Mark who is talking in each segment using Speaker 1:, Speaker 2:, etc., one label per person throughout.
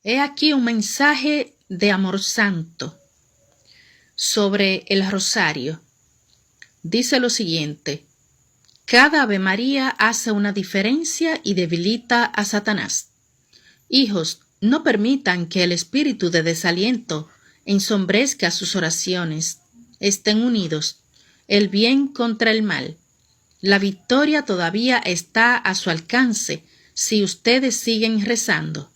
Speaker 1: He aquí un mensaje de amor santo sobre el rosario. Dice lo siguiente: cada Ave María hace una diferencia y debilita a Satanás. Hijos, no permitan que el espíritu de desaliento ensombrezca sus oraciones. Estén unidos, el bien contra el mal. La victoria todavía está a su alcance si ustedes siguen rezando.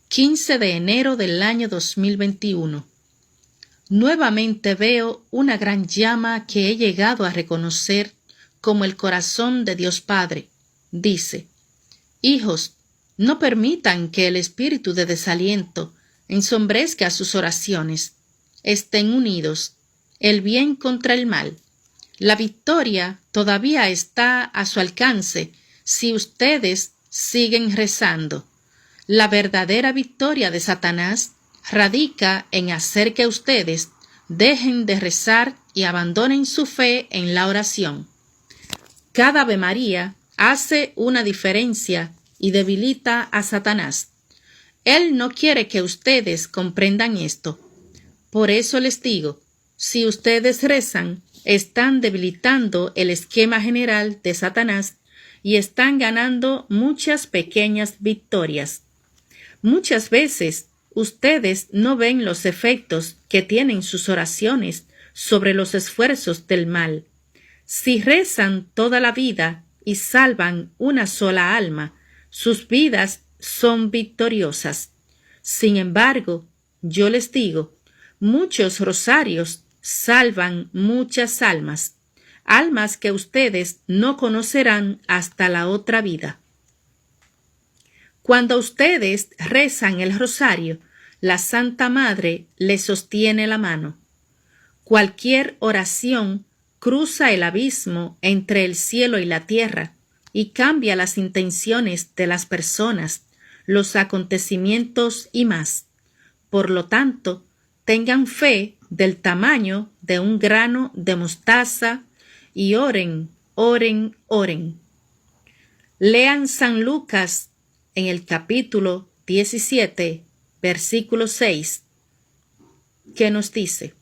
Speaker 1: 15 de enero del año 2021. Nuevamente veo una gran llama que he llegado a reconocer como el corazón de Dios Padre. Dice: hijos, no permitan que el espíritu de desaliento ensombrezca sus oraciones. Estén unidos, el bien contra el mal. La victoria todavía está a su alcance si ustedes siguen rezando. La verdadera victoria de Satanás radica en hacer que ustedes dejen de rezar y abandonen su fe en la oración. Cada Ave María hace una diferencia y debilita a Satanás. Él no quiere que ustedes comprendan esto. Por eso les digo, si ustedes rezan, están debilitando el esquema general de Satanás y están ganando muchas pequeñas victorias. Muchas veces ustedes no ven los efectos que tienen sus oraciones sobre los esfuerzos del mal. Si rezan toda la vida y salvan una sola alma, sus vidas son victoriosas. Sin embargo, yo les digo, muchos rosarios salvan muchas almas, almas que ustedes no conocerán hasta la otra vida. Cuando ustedes rezan el rosario, la Santa Madre les sostiene la mano. Cualquier oración cruza el abismo entre el cielo y la tierra y cambia las intenciones de las personas, los acontecimientos y más. Por lo tanto, tengan fe del tamaño de un grano de mostaza y oren, oren, oren. Lean San Lucas en el capítulo 17, versículo 6, que nos dice: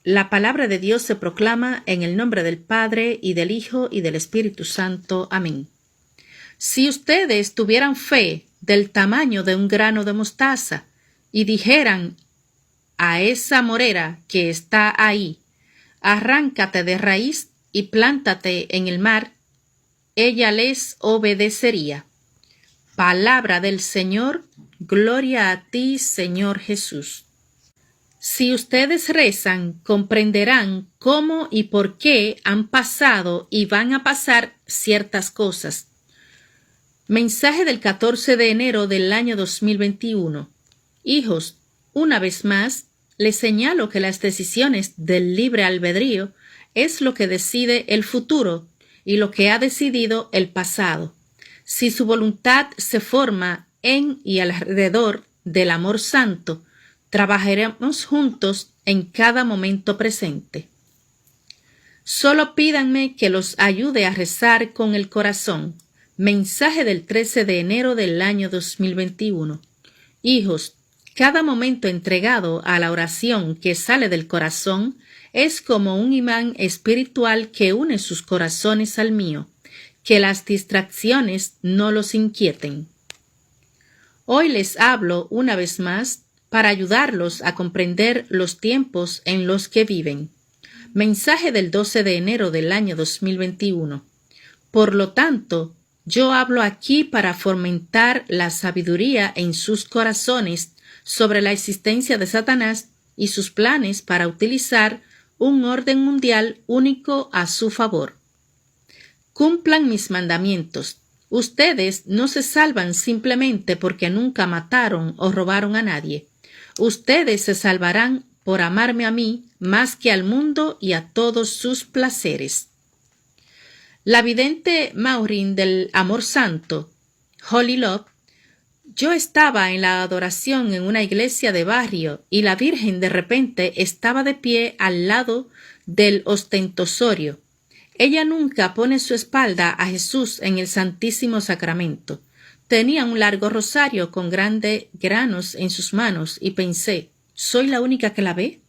Speaker 1: la palabra de Dios se proclama en el nombre del Padre, y del Hijo, y del Espíritu Santo. Amén. Si ustedes tuvieran fe del tamaño de un grano de mostaza y dijeran a esa morera que está ahí: arráncate de raíz y plántate en el mar, ella les obedecería. Palabra del Señor. Gloria a ti, Señor Jesús. Si ustedes rezan, comprenderán cómo y por qué han pasado y van a pasar ciertas cosas. Mensaje del 14 de enero del año 2021. Hijos, una vez más, les señalo que las decisiones del libre albedrío es lo que decide el futuro y lo que ha decidido el pasado. Si su voluntad se forma en y alrededor del amor santo, trabajaremos juntos en cada momento presente. Solo pídanme que los ayude a rezar con el corazón. Mensaje del 13 de enero del año 2021. Hijos, cada momento entregado a la oración que sale del corazón es como un imán espiritual que une sus corazones al mío. Que las distracciones no los inquieten. Hoy les hablo una vez más para ayudarlos a comprender los tiempos en los que viven. Mensaje del 12 de enero del año 2021. Por lo tanto, yo hablo aquí para fomentar la sabiduría en sus corazones sobre la existencia de Satanás y sus planes para utilizar un orden mundial único a su favor. Cumplan mis mandamientos. Ustedes no se salvan simplemente porque nunca mataron o robaron a nadie. Ustedes se salvarán por amarme a mí más que al mundo y a todos sus placeres. La vidente Maureen del Amor Santo, Holy Love: yo estaba en la adoración en una iglesia de barrio y la Virgen de repente estaba de pie al lado del ostentosorio. Ella nunca pone su espalda a Jesús en el Santísimo Sacramento. Tenía un largo rosario con grandes granos en sus manos y pensé, ¿soy la única que la ve?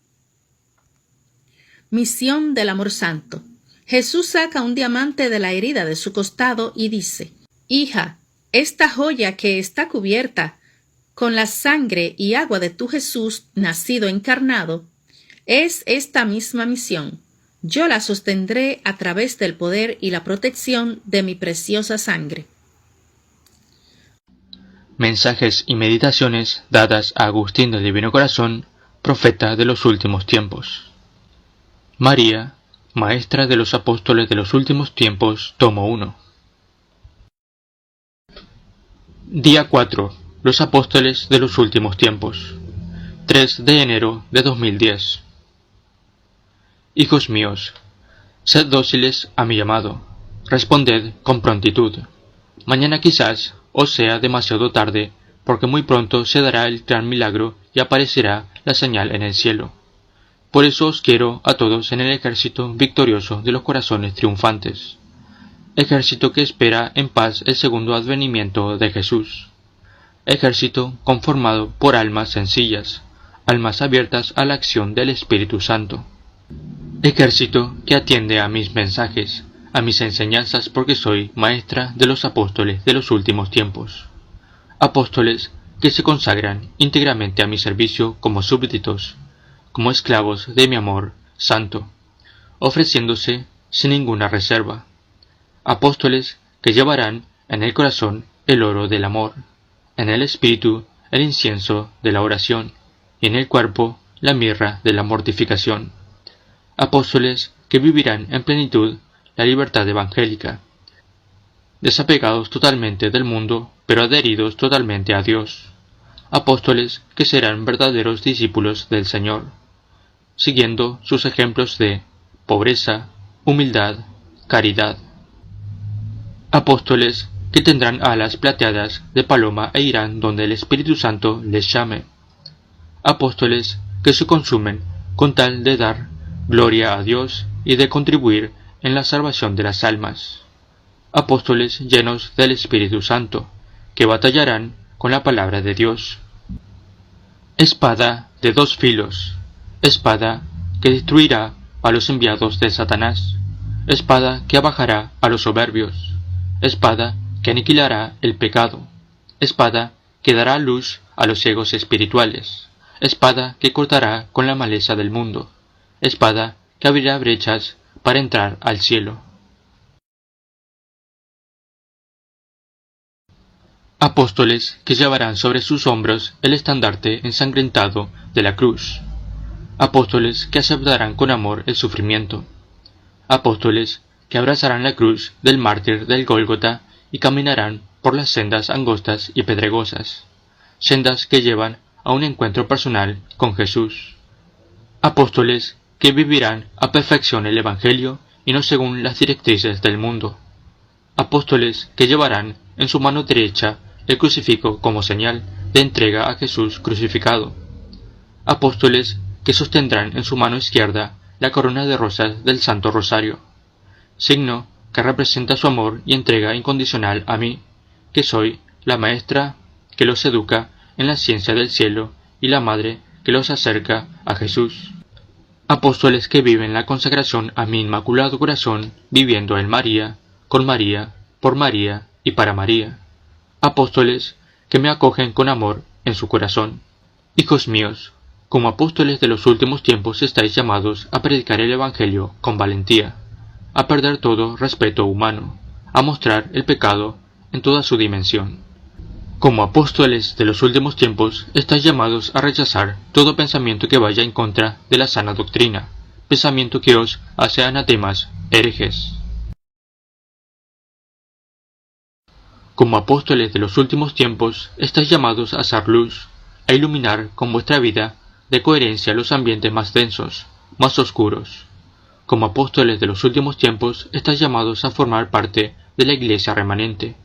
Speaker 1: Misión del amor santo. Jesús saca un diamante de la herida de su costado y dice, «Hija, esta joya que está cubierta con la sangre y agua de tu Jesús, nacido encarnado, es esta misma misión. Yo la sostendré a través del poder y la protección de mi preciosa sangre».
Speaker 2: Mensajes y meditaciones dadas a Agustín del Divino Corazón, profeta de los últimos tiempos. María, maestra de los apóstoles de los últimos tiempos, tomo 1. Día 4. Los apóstoles de los últimos tiempos. 3 de enero de 2010. Hijos míos, sed dóciles a mi llamado, responded con prontitud. Mañana quizás os sea demasiado tarde, porque muy pronto se dará el gran milagro y aparecerá la señal en el cielo. Por eso os quiero a todos en el ejército victorioso de los corazones triunfantes, ejército que espera en paz el segundo advenimiento de Jesús, ejército conformado por almas sencillas, almas abiertas a la acción del Espíritu Santo, ejército que atiende a mis mensajes, a mis enseñanzas, porque soy maestra de los apóstoles de los últimos tiempos, apóstoles que se consagran íntegramente a mi servicio como súbditos, como esclavos de mi amor santo, ofreciéndose sin ninguna reserva, apóstoles que llevarán en el corazón el oro del amor, en el espíritu el incienso de la oración y en el cuerpo la mirra de la mortificación, apóstoles que vivirán en plenitud la libertad evangélica, desapegados totalmente del mundo, pero adheridos totalmente a Dios, apóstoles que serán verdaderos discípulos del Señor, siguiendo sus ejemplos de pobreza, humildad, caridad, apóstoles que tendrán alas plateadas de paloma e irán donde el Espíritu Santo les llame, apóstoles que se consumen con tal de dar gloria a Dios y de contribuir en la salvación de las almas, apóstoles llenos del Espíritu Santo, que batallarán con la palabra de Dios. Espada de dos filos, espada que destruirá a los enviados de Satanás, espada que abajará a los soberbios, espada que aniquilará el pecado, espada que dará luz a los ciegos espirituales, espada que cortará con la maleza del mundo, espada que abrirá brechas para entrar al cielo. Apóstoles que llevarán sobre sus hombros el estandarte ensangrentado de la cruz, apóstoles que aceptarán con amor el sufrimiento, apóstoles que abrazarán la cruz del mártir del Gólgota y caminarán por las sendas angostas y pedregosas, sendas que llevan a un encuentro personal con Jesús, apóstoles que vivirán a perfección el Evangelio y no según las directrices del mundo, apóstoles que llevarán en su mano derecha el crucifijo como señal de entrega a Jesús crucificado, apóstoles que sostendrán en su mano izquierda la corona de rosas del Santo Rosario, signo que representa su amor y entrega incondicional a mí, que soy la maestra que los educa en la ciencia del cielo y la madre que los acerca a Jesús. Apóstoles que viven la consagración a mi inmaculado corazón, viviendo en María, con María, por María y para María. Apóstoles que me acogen con amor en su corazón. Hijos míos, como apóstoles de los últimos tiempos estáis llamados a predicar el Evangelio con valentía, a perder todo respeto humano, a mostrar el pecado en toda su dimensión. Como apóstoles de los últimos tiempos, estáis llamados a rechazar todo pensamiento que vaya en contra de la sana doctrina, pensamiento que os hace anatemas, herejes. Como apóstoles de los últimos tiempos, estáis llamados a hacer luz, a iluminar con vuestra vida de coherencia los ambientes más densos, más oscuros. Como apóstoles de los últimos tiempos, estáis llamados a formar parte de la Iglesia remanente,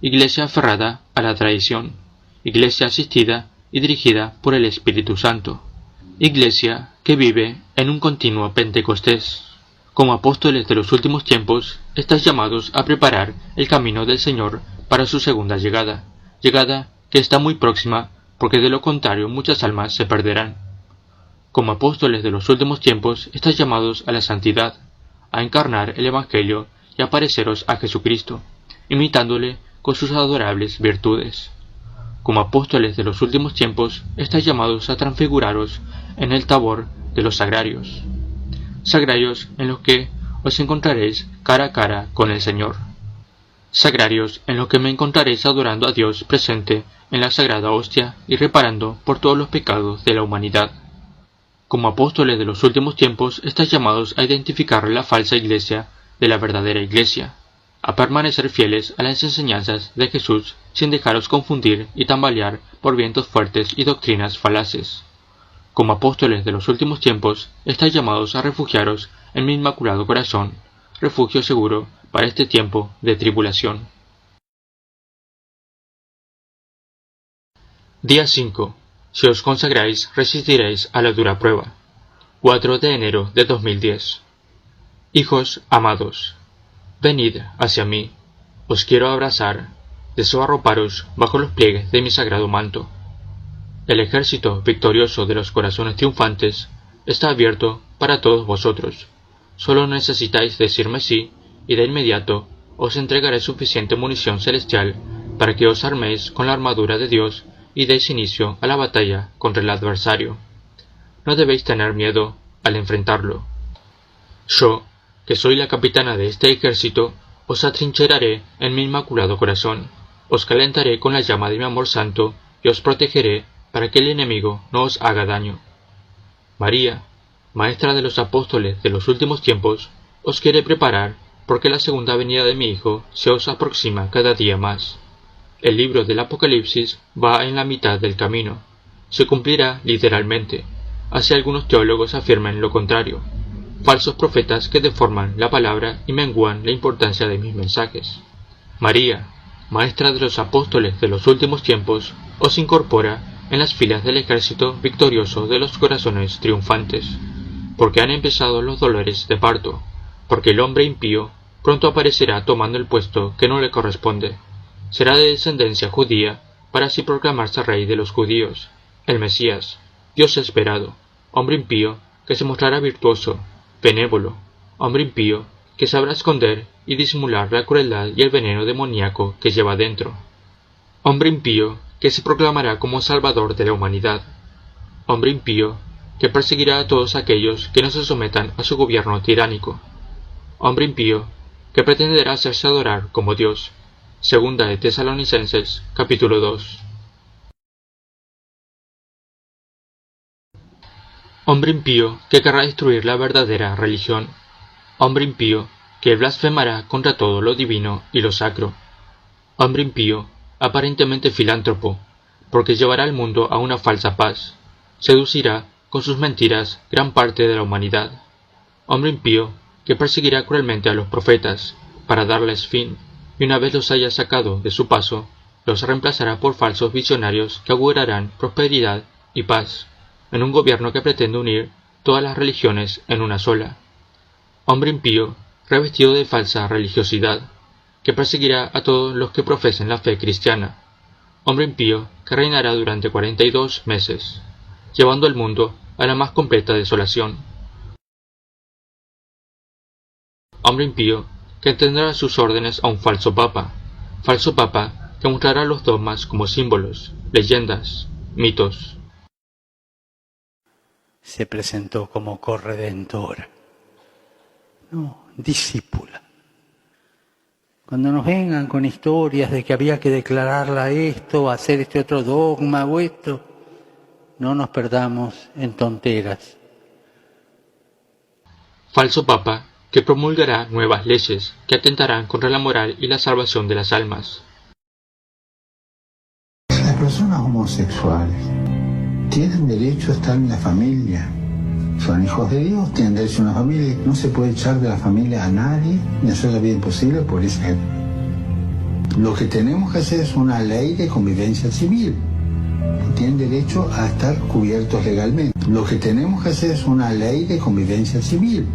Speaker 2: Iglesia aferrada a la tradición, Iglesia asistida y dirigida por el Espíritu Santo, Iglesia que vive en un continuo Pentecostés. Como apóstoles de los últimos tiempos, estáis llamados a preparar el camino del Señor para su segunda llegada, llegada que está muy próxima, porque de lo contrario muchas almas se perderán. Como apóstoles de los últimos tiempos, estáis llamados a la santidad, a encarnar el Evangelio y a pareceros a Jesucristo, imitándole con sus adorables virtudes. Como apóstoles de los últimos tiempos, estáis llamados a transfiguraros en el tabor de los sagrarios. Sagrarios en los que os encontraréis cara a cara con el Señor. Sagrarios en los que me encontraréis adorando a Dios presente en la sagrada hostia y reparando por todos los pecados de la humanidad. Como apóstoles de los últimos tiempos, estáis llamados a identificar la falsa iglesia de la verdadera iglesia, a permanecer fieles a las enseñanzas de Jesús sin dejaros confundir y tambalear por vientos fuertes y doctrinas falaces. Como apóstoles de los últimos tiempos, estáis llamados a refugiaros en mi inmaculado corazón, refugio seguro para este tiempo de tribulación. Día 5. Si os consagráis, resistiréis a la dura prueba. 4 de enero de 2010. Hijos amados, venid hacia mí, os quiero abrazar, deseo arroparos bajo los pliegues de mi sagrado manto. El ejército victorioso de los corazones triunfantes está abierto para todos vosotros. Solo necesitáis decirme sí, y de inmediato os entregaré suficiente munición celestial para que os arméis con la armadura de Dios y deis inicio a la batalla contra el adversario. No debéis tener miedo al enfrentarlo. Yo, que soy la capitana de este ejército, os atrincheraré en mi inmaculado corazón, os calentaré con la llama de mi amor santo y os protegeré para que el enemigo no os haga daño. María, maestra de los apóstoles de los últimos tiempos, os quiere preparar porque la segunda venida de mi Hijo se os aproxima cada día más. El libro del Apocalipsis va en la mitad del camino. Se cumplirá literalmente, así algunos teólogos afirman lo contrario. Falsos profetas que deforman la palabra y mengúan la importancia de mis mensajes. María, maestra de los apóstoles de los últimos tiempos, os incorpora en las filas del ejército victorioso de los corazones triunfantes, porque han empezado los dolores de parto, porque el hombre impío pronto aparecerá tomando el puesto que no le corresponde. Será de descendencia judía, para así proclamarse rey de los judíos, el Mesías, Dios esperado, hombre impío que se mostrará virtuoso, benévolo, hombre impío que sabrá esconder y disimular la crueldad y el veneno demoníaco que lleva dentro. Hombre impío que se proclamará como salvador de la humanidad. Hombre impío que perseguirá a todos aquellos que no se sometan a su gobierno tiránico. Hombre impío que pretenderá hacerse adorar como Dios. Segunda de Tesalonicenses, capítulo 2. Hombre impío que querrá destruir la verdadera religión. Hombre impío que blasfemará contra todo lo divino y lo sacro. Hombre impío, aparentemente filántropo, porque llevará al mundo a una falsa paz. Seducirá con sus mentiras gran parte de la humanidad. Hombre impío que perseguirá cruelmente a los profetas, para darles fin, y una vez los haya sacado de su paso, los reemplazará por falsos visionarios que augurarán prosperidad y paz, en un gobierno que pretende unir todas las religiones en una sola. Hombre impío, revestido de falsa religiosidad, que perseguirá a todos los que profesen la fe cristiana. Hombre impío que reinará durante 42 meses, llevando al mundo a la más completa desolación. Hombre impío que tendrá sus órdenes a un falso papa que mostrará los dogmas como símbolos, leyendas, mitos.
Speaker 3: Se presentó como corredentora, no, discípula. Cuando nos vengan con historias de que había que declararla esto, hacer este otro dogma o esto, no nos perdamos en tonteras.
Speaker 2: Falso papa que promulgará nuevas leyes que atentarán contra la moral y la salvación de las almas.
Speaker 4: Las personas homosexuales tienen derecho a estar en la familia. Son hijos de Dios, tienen derecho a una familia. No se puede echar de la familia a nadie, ni hacer la vida imposible por esa gente. Lo que tenemos que hacer es una ley de convivencia civil. Tienen derecho a estar cubiertos legalmente. Lo que tenemos que hacer es una ley de convivencia civil.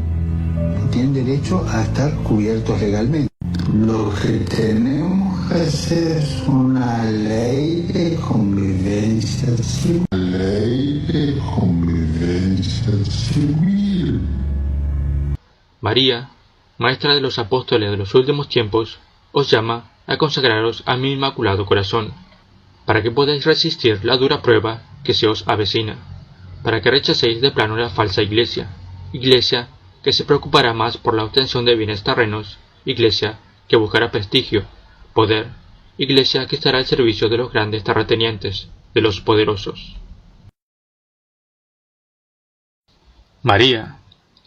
Speaker 4: Tienen derecho a estar cubiertos legalmente. Lo que tenemos Esa es una ley de convivencia civil.
Speaker 2: María, Maestra de los Apóstoles de los últimos tiempos, os llama a consagraros a mi inmaculado corazón, para que podáis resistir la dura prueba que se os avecina, para que rechacéis de plano la falsa iglesia que se preocupará más por la obtención de bienes terrenos, iglesia que buscará prestigio, poder, iglesia que estará al servicio de los grandes terratenientes, de los poderosos. María,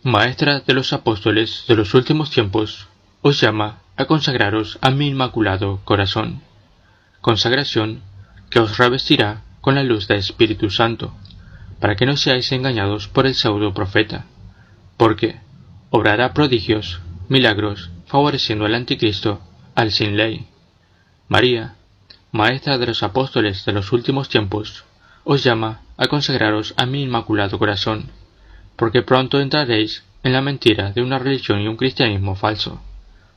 Speaker 2: Maestra de los Apóstoles de los últimos tiempos, os llama a consagraros a mi inmaculado corazón, consagración que os revestirá con la luz del Espíritu Santo, para que no seáis engañados por el pseudo profeta, porque obrará prodigios, milagros, favoreciendo al anticristo, al sin ley. María, Maestra de los Apóstoles de los últimos tiempos, os llama a consagraros a mi inmaculado corazón, porque pronto entraréis en la mentira de una religión y un cristianismo falso.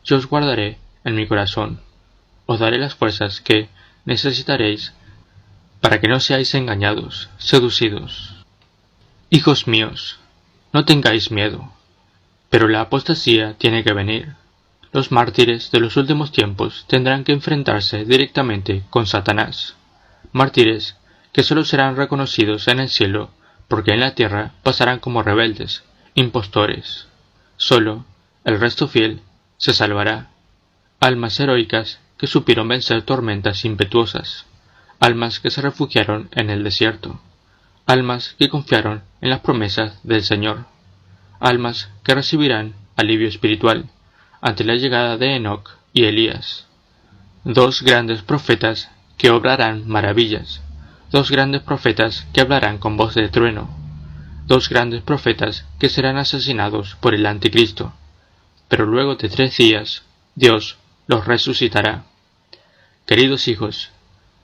Speaker 2: Yo os guardaré en mi corazón, os daré las fuerzas que necesitaréis para que no seáis engañados, seducidos. Hijos míos, no tengáis miedo, pero la apostasía tiene que venir. Los mártires de los últimos tiempos tendrán que enfrentarse directamente con Satanás, mártires que solo serán reconocidos en el cielo, porque en la tierra pasarán como rebeldes, impostores. Solo el resto fiel se salvará. Almas heroicas que supieron vencer tormentas impetuosas, almas que se refugiaron en el desierto, almas que confiaron en las promesas del Señor, almas que recibirán alivio espiritual ante la llegada de Enoc y Elías, dos grandes profetas que obrarán maravillas, dos grandes profetas que hablarán con voz de trueno, dos grandes profetas que serán asesinados por el anticristo, pero luego de 3 días Dios los resucitará. Queridos hijos,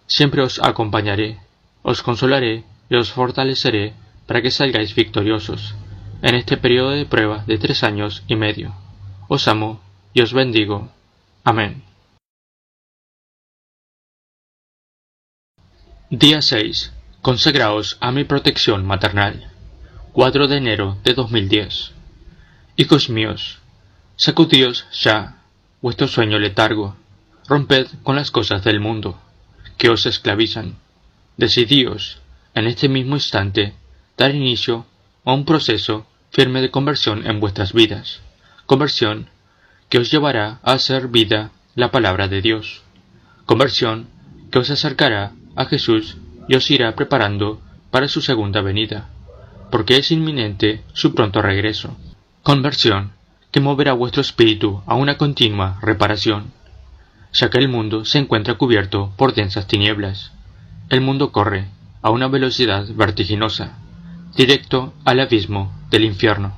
Speaker 2: siempre os acompañaré, os consolaré y os fortaleceré para que salgáis victoriosos en este periodo de prueba de 3 años y medio. Os amo y os bendigo. Amén. Día 6. Consagraos a mi protección maternal. 4 de enero de 2010. Hijos míos, sacudíos ya vuestro sueño letargo, romped con las cosas del mundo, que os esclavizan. Decidíos, en este mismo instante, dar inicio a un proceso firme de conversión en vuestras vidas, conversión que os llevará a hacer vida la palabra de Dios, conversión que os acercará a Jesús y os irá preparando para su segunda venida, porque es inminente su pronto regreso, conversión que moverá vuestro espíritu a una continua reparación, ya que el mundo se encuentra cubierto por densas tinieblas. El mundo corre a una velocidad vertiginosa, directo al abismo del infierno,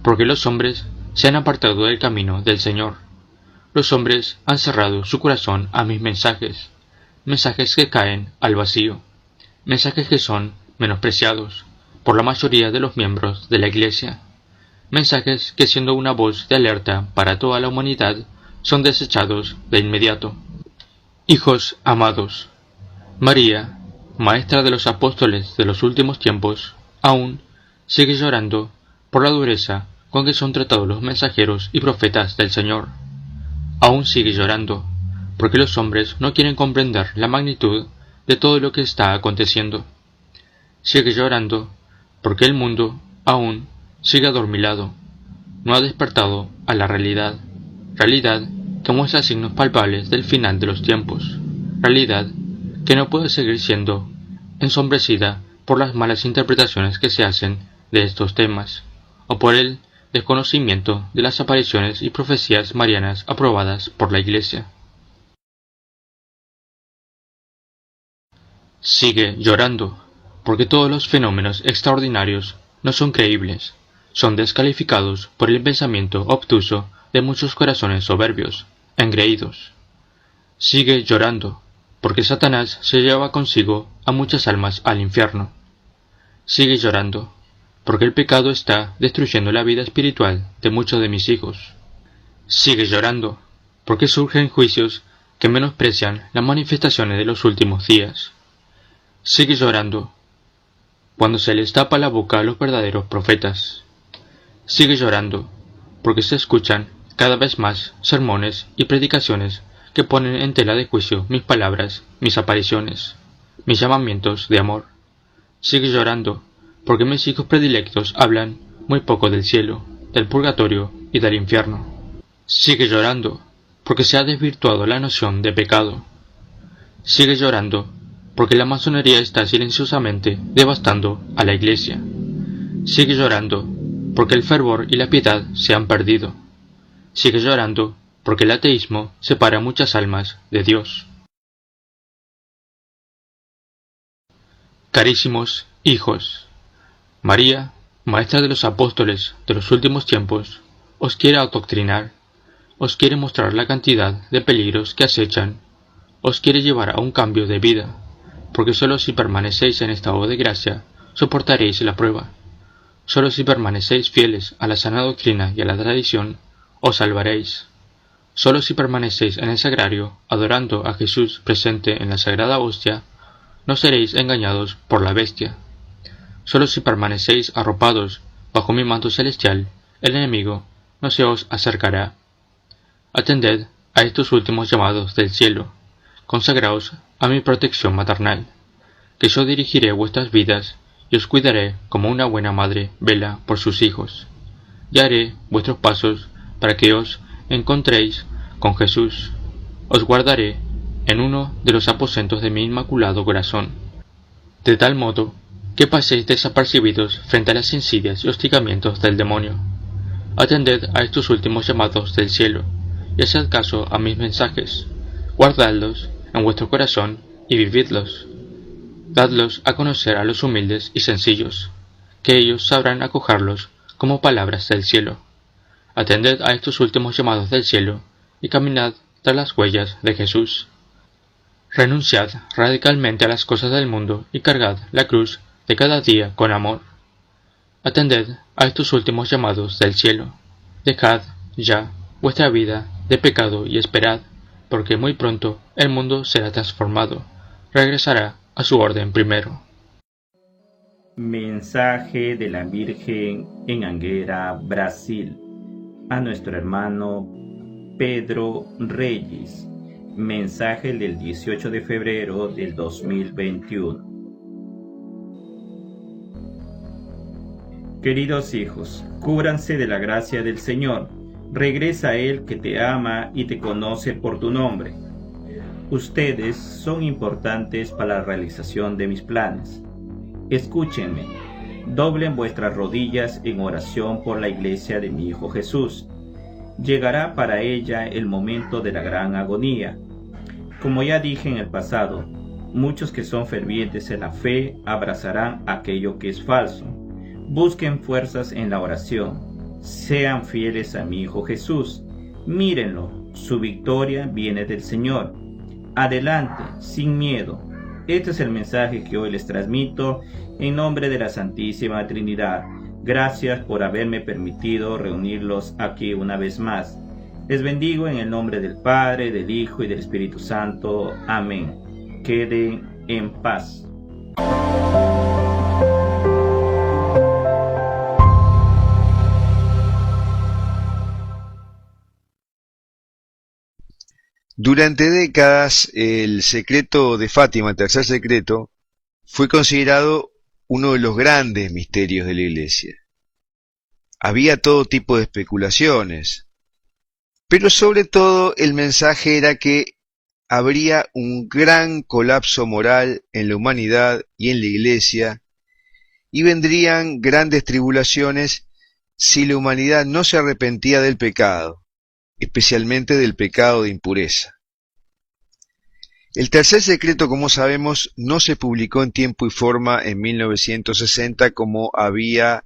Speaker 2: porque los hombres se han apartado del camino del Señor. Los hombres han cerrado su corazón a mis mensajes, mensajes que caen al vacío, mensajes que son menospreciados por la mayoría de los miembros de la Iglesia, mensajes que siendo una voz de alerta para toda la humanidad son desechados de inmediato. Hijos amados, María, Maestra de los Apóstoles de los últimos tiempos, aún sigue llorando por la dureza con que son tratados los mensajeros y profetas del Señor. Aún sigue llorando porque los hombres no quieren comprender la magnitud de todo lo que está aconteciendo. Sigue llorando porque el mundo aún sigue adormilado, no ha despertado a la realidad que muestra signos palpables del final de los tiempos, realidad que no puede seguir siendo ensombrecida por las malas interpretaciones que se hacen de estos temas, o por el desconocimiento de las apariciones y profecías marianas aprobadas por la Iglesia. Sigue llorando, porque todos los fenómenos extraordinarios no son creíbles, son descalificados por el pensamiento obtuso de muchos corazones soberbios, engreídos. Sigue llorando, porque Satanás se lleva consigo a muchas almas al infierno. Sigue llorando, porque el pecado está destruyendo la vida espiritual de muchos de mis hijos. Sigue llorando, porque surgen juicios que menosprecian las manifestaciones de los últimos días. Sigue llorando cuando se les tapa la boca a los verdaderos profetas. Sigue llorando porque se escuchan cada vez más sermones y predicaciones que ponen en tela de juicio mis palabras, mis apariciones, mis llamamientos de amor. Sigue llorando porque mis hijos predilectos hablan muy poco del cielo, del purgatorio y del infierno. Sigue llorando porque se ha desvirtuado la noción de pecado. Sigue llorando porque la masonería está silenciosamente devastando a la Iglesia. Sigue llorando porque el fervor y la piedad se han perdido. Sigue llorando porque el ateísmo separa muchas almas de Dios. Carísimos hijos, María, maestra de los apóstoles de los últimos tiempos, os quiere adoctrinar, os quiere mostrar la cantidad de peligros que acechan, os quiere llevar a un cambio de vida, porque sólo si permanecéis en estado de gracia, soportaréis la prueba. Sólo si permanecéis fieles a la sana doctrina y a la tradición, os salvaréis. Sólo si permanecéis en el sagrario, adorando a Jesús presente en la sagrada hostia, no seréis engañados por la bestia. Sólo si permanecéis arropados bajo mi manto celestial, el enemigo no se os acercará. Atended a estos últimos llamados del cielo, consagraos a mi protección maternal, que yo dirigiré vuestras vidas y os cuidaré como una buena madre vela por sus hijos. Y haré vuestros pasos para que os encontréis con Jesús. Os guardaré en uno de los aposentos de mi inmaculado corazón, de tal modo que paséis desapercibidos frente a las insidias y hostigamientos del demonio. Atended a estos últimos llamados del cielo, y haced caso a mis mensajes. Guardadlos en vuestro corazón y vividlos. Dadlos a conocer a los humildes y sencillos, que ellos sabrán acogerlos como palabras del cielo. Atended a estos últimos llamados del cielo y caminad tras las huellas de Jesús. Renunciad radicalmente a las cosas del mundo y cargad la cruz de cada día con amor. Atended a estos últimos llamados del cielo. Dejad ya vuestra vida de pecado y esperad, porque muy pronto el mundo será transformado, regresará a su orden primero.
Speaker 5: Mensaje de la Virgen en Anguera, Brasil, a nuestro hermano Pedro Reyes. Mensaje del 18 de febrero del 2021. Queridos hijos, cúbranse de la gracia del Señor. Regresa a Él que te ama y te conoce por tu nombre. Ustedes son importantes para la realización de mis planes. Escúchenme. Doblen vuestras rodillas en oración por la iglesia de mi Hijo Jesús. Llegará para ella el momento de la gran agonía. Como ya dije en el pasado, muchos que son fervientes en la fe abrazarán aquello que es falso. Busquen fuerzas en la oración. Sean fieles a mi Hijo Jesús. Mírenlo, su victoria viene del Señor. Adelante, sin miedo. Este es el mensaje que hoy les transmito en nombre de la Santísima Trinidad. Gracias por haberme permitido reunirlos aquí una vez más. Les bendigo en el nombre del Padre, del Hijo y del Espíritu Santo. Amén. Queden en paz.
Speaker 6: Durante décadas, el secreto de Fátima, el tercer secreto, fue considerado uno de los grandes misterios de la Iglesia. Había todo tipo de especulaciones, pero sobre todo el mensaje era que habría un gran colapso moral en la humanidad y en la Iglesia, y vendrían grandes tribulaciones si la humanidad no se arrepentía del pecado, especialmente del pecado de impureza. El tercer secreto, como sabemos, no se publicó en tiempo y forma en 1960 como había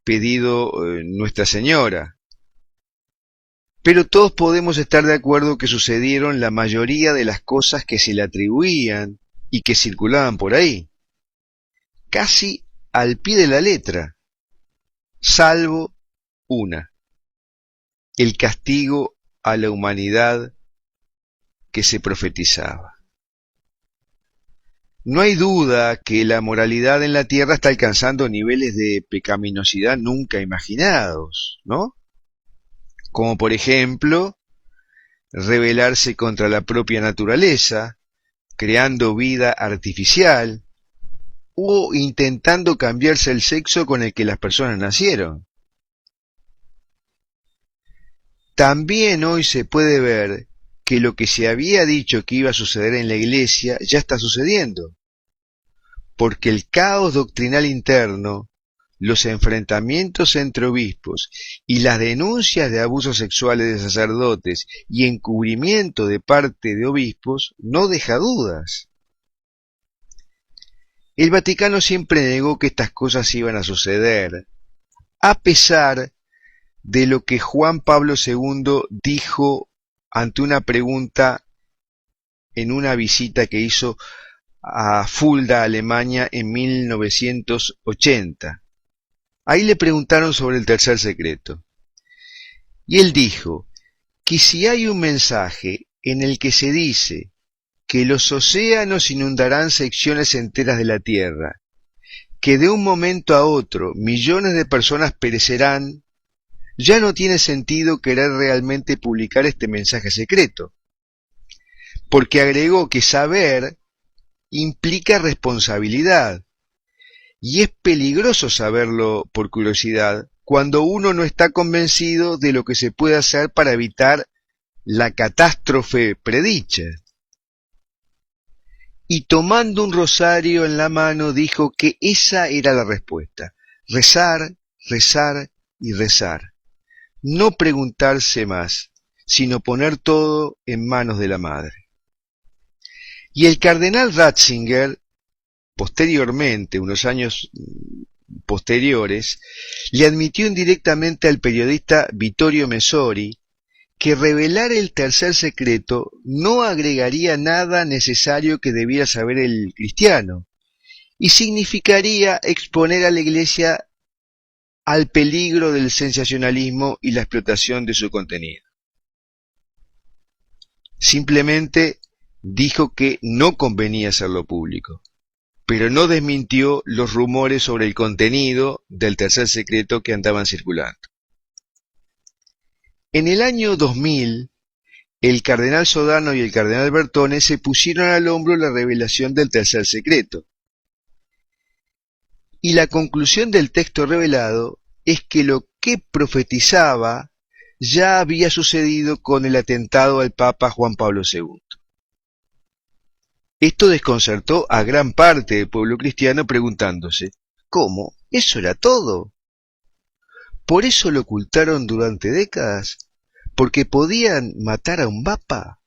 Speaker 6: pedido Nuestra Señora. Pero todos podemos estar de acuerdo que sucedieron la mayoría de las cosas que se le atribuían y que circulaban por ahí, casi al pie de la letra, salvo una: el castigo a la humanidad que se profetizaba. No hay duda que la moralidad en la tierra está alcanzando niveles de pecaminosidad nunca imaginados, ¿no? Como por ejemplo, rebelarse contra la propia naturaleza, creando vida artificial, o intentando cambiarse el sexo con el que las personas nacieron. También hoy se puede ver que lo que se había dicho que iba a suceder en la Iglesia ya está sucediendo, porque el caos doctrinal interno, los enfrentamientos entre obispos y las denuncias de abusos sexuales de sacerdotes y encubrimiento de parte de obispos no deja dudas. El Vaticano siempre negó que estas cosas iban a suceder, a pesar de lo que Juan Pablo II dijo ante una pregunta en una visita que hizo a Fulda, Alemania, en 1980. Ahí le preguntaron sobre el tercer secreto. Y él dijo que si hay un mensaje en el que se dice que los océanos inundarán secciones enteras de la tierra, que de un momento a otro millones de personas perecerán, ya no tiene sentido querer realmente publicar este mensaje secreto, porque agregó que saber implica responsabilidad, y es peligroso saberlo por curiosidad cuando uno no está convencido de lo que se puede hacer para evitar la catástrofe predicha. Y tomando un rosario en la mano dijo que esa era la respuesta: rezar, rezar y rezar. No preguntarse más, sino poner todo en manos de la Madre. Y el cardenal Ratzinger, posteriormente, unos años posteriores, le admitió indirectamente al periodista Vittorio Messori que revelar el tercer secreto no agregaría nada necesario que debiera saber el cristiano, y significaría exponer a la Iglesia al peligro del sensacionalismo y la explotación de su contenido. Simplemente dijo que no convenía hacerlo público, pero no desmintió los rumores sobre el contenido del tercer secreto que andaban circulando. En el año 2000, el cardenal Sodano y el cardenal Bertone se pusieron al hombro la revelación del tercer secreto. Y la conclusión del texto revelado es que lo que profetizaba ya había sucedido con el atentado al Papa Juan Pablo II. Esto desconcertó a gran parte del pueblo cristiano preguntándose: ¿cómo? ¿Eso era todo? ¿Por eso lo ocultaron durante décadas? ¿Porque podían matar a un papa?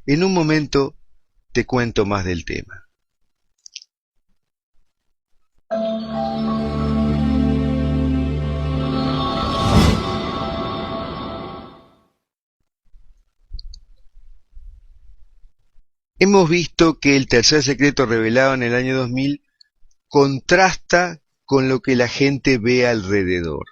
Speaker 6: En un momento te cuento más del tema. Hemos visto que el tercer secreto revelado en el año 2000 contrasta con lo que la gente ve alrededor.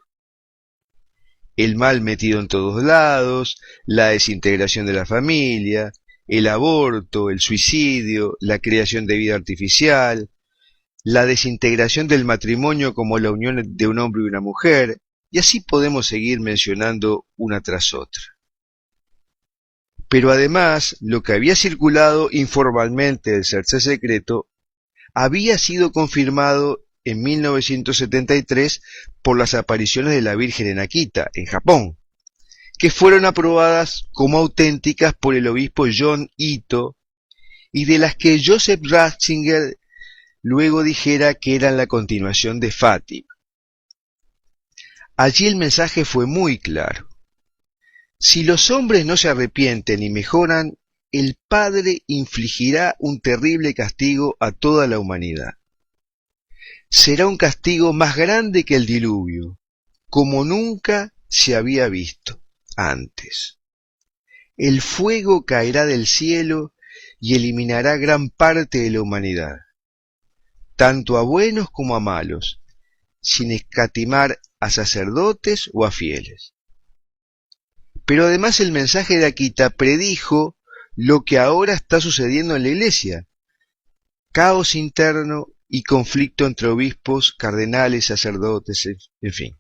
Speaker 6: El mal metido en todos lados, la desintegración de la familia, el aborto, el suicidio, la creación de vida artificial, la desintegración del matrimonio como la unión de un hombre y una mujer, y así podemos seguir mencionando una tras otra. Pero además, lo que había circulado informalmente del tercer secreto había sido confirmado en 1973 por las apariciones de la Virgen en Akita, en Japón, que fueron aprobadas como auténticas por el obispo John Ito y de las que Joseph Ratzinger luego dijera que eran la continuación de Fátima. Allí el mensaje fue muy claro. Si los hombres no se arrepienten y mejoran, el Padre infligirá un terrible castigo a toda la humanidad. Será un castigo más grande que el diluvio, como nunca se había visto antes. El fuego caerá del cielo y eliminará gran parte de la humanidad, tanto a buenos como a malos, sin escatimar a sacerdotes o a fieles. Pero además el mensaje de Akita predijo lo que ahora está sucediendo en la Iglesia: caos interno y conflicto entre obispos, cardenales, sacerdotes, en fin.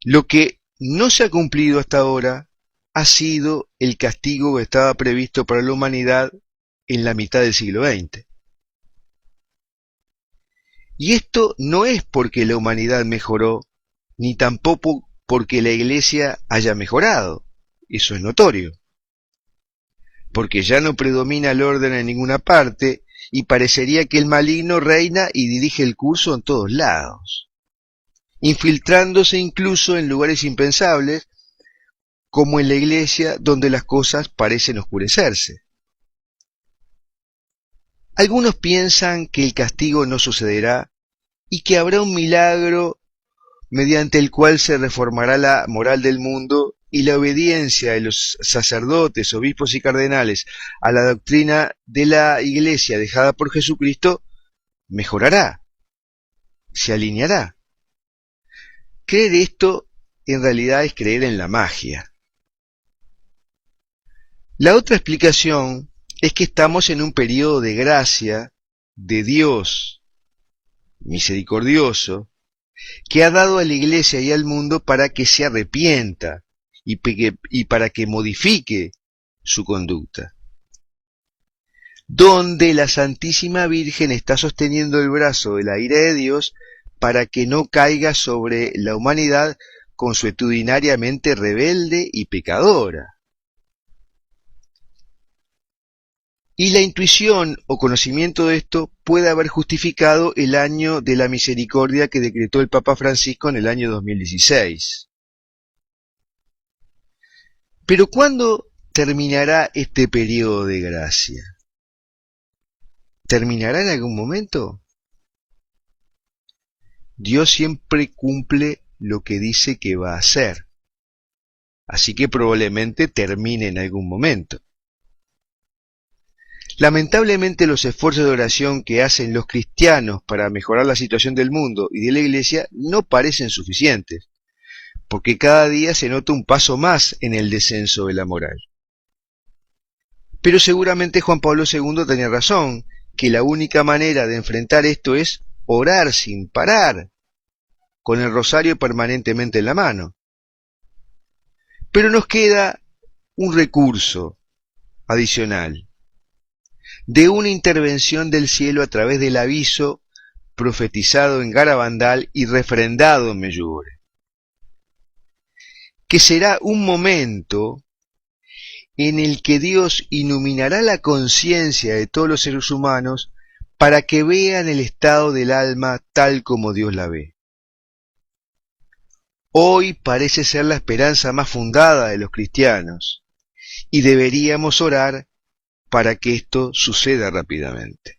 Speaker 6: Lo que no se ha cumplido hasta ahora ha sido el castigo que estaba previsto para la humanidad en la mitad del siglo XX. Y esto no es porque la humanidad mejoró, ni tampoco porque la Iglesia haya mejorado. Eso es notorio. Porque ya no predomina el orden en ninguna parte y parecería que el maligno reina y dirige el curso en todos lados, infiltrándose incluso en lugares impensables, como en la Iglesia, donde las cosas parecen oscurecerse. Algunos piensan que el castigo no sucederá y que habrá un milagro mediante el cual se reformará la moral del mundo y la obediencia de los sacerdotes, obispos y cardenales a la doctrina de la Iglesia dejada por Jesucristo mejorará, se alineará. Creer esto en realidad es creer en la magia. La otra explicación es que estamos en un periodo de gracia de Dios misericordioso que ha dado a la Iglesia y al mundo para que se arrepienta y para que modifique su conducta, donde la Santísima Virgen está sosteniendo el brazo de la ira de Dios para que no caiga sobre la humanidad consuetudinariamente rebelde y pecadora. Y la intuición o conocimiento de esto puede haber justificado el año de la misericordia que decretó el Papa Francisco en el año 2016. Pero ¿cuándo terminará este periodo de gracia? ¿Terminará en algún momento? Dios siempre cumple lo que dice que va a hacer, así que probablemente termine en algún momento. Lamentablemente los esfuerzos de oración que hacen los cristianos para mejorar la situación del mundo y de la Iglesia no parecen suficientes, porque cada día se nota un paso más en el descenso de la moral. Pero seguramente Juan Pablo II tenía razón, que la única manera de enfrentar esto es orar sin parar, con el rosario permanentemente en la mano. Pero nos queda un recurso adicional, de una intervención del cielo a través del aviso profetizado en Garabandal y refrendado en Medjugorje, que será un momento en el que Dios iluminará la conciencia de todos los seres humanos para que vean el estado del alma tal como Dios la ve. Hoy parece ser la esperanza más fundada de los cristianos y deberíamos orar para que esto suceda rápidamente.